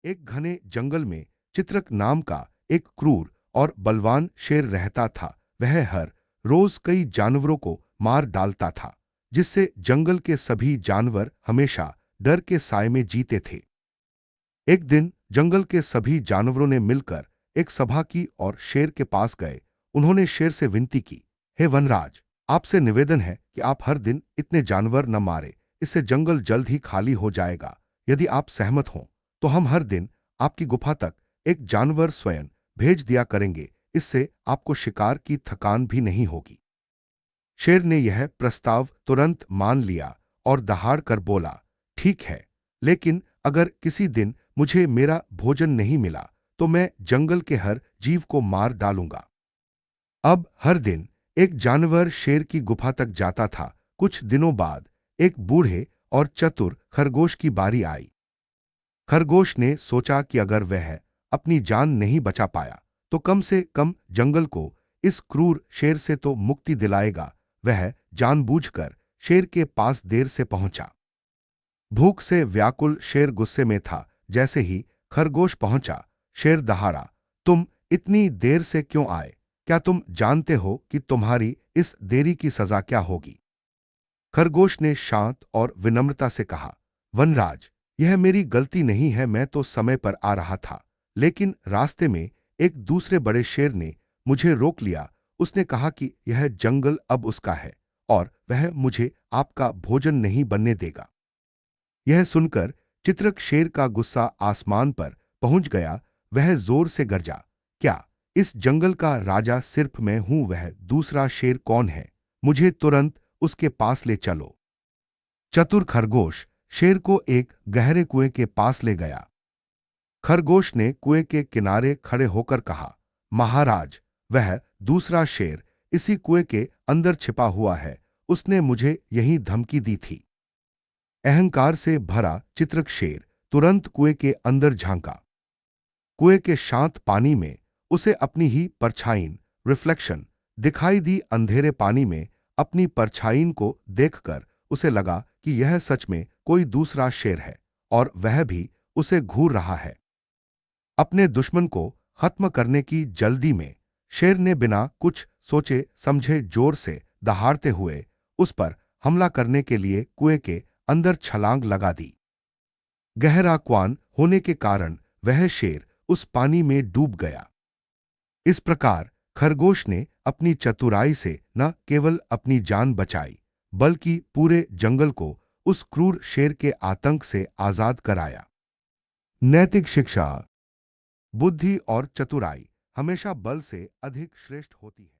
एक घने जंगल में चित्रक नाम का एक क्रूर और बलवान शेर रहता था। वह हर रोज कई जानवरों को मार डालता था, जिससे जंगल के सभी जानवर हमेशा डर के साए में जीते थे। एक दिन जंगल के सभी जानवरों ने मिलकर एक सभा की और शेर के पास गए। उन्होंने शेर से विनती की, हे वनराज, आपसे निवेदन है कि आप हर दिन इतने जानवर न मारे, इससे जंगल जल्द ही खाली हो जाएगा। यदि आप सहमत हों तो हम हर दिन आपकी गुफा तक एक जानवर स्वयं भेज दिया करेंगे। इससे आपको शिकार की थकान भी नहीं होगी। शेर ने यह प्रस्ताव तुरंत मान लिया और दहाड़ कर बोला, ठीक है, लेकिन अगर किसी दिन मुझे मेरा भोजन नहीं मिला तो मैं जंगल के हर जीव को मार डालूंगा। अब हर दिन एक जानवर शेर की गुफा तक जाता था। कुछ दिनों बाद एक बूढ़े और चतुर खरगोश की बारी आई। खरगोश ने सोचा कि अगर वह अपनी जान नहीं बचा पाया तो कम से कम जंगल को इस क्रूर शेर से तो मुक्ति दिलाएगा। वह जानबूझकर शेर के पास देर से पहुंचा। भूख से व्याकुल शेर गुस्से में था। जैसे ही खरगोश पहुंचा, शेर दहाड़ा, तुम इतनी देर से क्यों आए? क्या तुम जानते हो कि तुम्हारी इस देरी की सजा क्या होगी? खरगोश ने शांत और विनम्रता से कहा, वनराज, यह मेरी गलती नहीं है, मैं तो समय पर आ रहा था, लेकिन रास्ते में एक दूसरे बड़े शेर ने मुझे रोक लिया। उसने कहा कि यह जंगल अब उसका है और वह मुझे आपका भोजन नहीं बनने देगा। यह सुनकर चित्रक शेर का गुस्सा आसमान पर पहुंच गया। वह जोर से गरजा, क्या इस जंगल का राजा सिर्फ मैं हूं? वह दूसरा शेर कौन है? मुझे तुरंत उसके पास ले चलो। चतुर खरगोश शेर को एक गहरे कुएं के पास ले गया। खरगोश ने कुएं के किनारे खड़े होकर कहा, महाराज, वह दूसरा शेर इसी कुएं के अंदर छिपा हुआ है। उसने मुझे यही धमकी दी थी। अहंकार से भरा चित्रक शेर तुरंत कुएं के अंदर झांका। कुएं के शांत पानी में उसे अपनी ही परछाई रिफ्लेक्शन दिखाई दी। अंधेरे पानी में अपनी परछाई को देखकर उसे लगा कि यह सच में कोई दूसरा शेर है और वह भी उसे घूर रहा है। अपने दुश्मन को खत्म करने की जल्दी में शेर ने बिना कुछ सोचे समझे जोर से दहाड़ते हुए उस पर हमला करने के लिए कुएं के अंदर छलांग लगा दी। गहरा कुआं होने के कारण वह शेर उस पानी में डूब गया। इस प्रकार खरगोश ने अपनी चतुराई से न केवल अपनी जान बचाई, बल्कि पूरे जंगल को उस क्रूर शेर के आतंक से आजाद कराया। नैतिक शिक्षा, बुद्धि और चतुराई हमेशा बल से अधिक श्रेष्ठ होती है।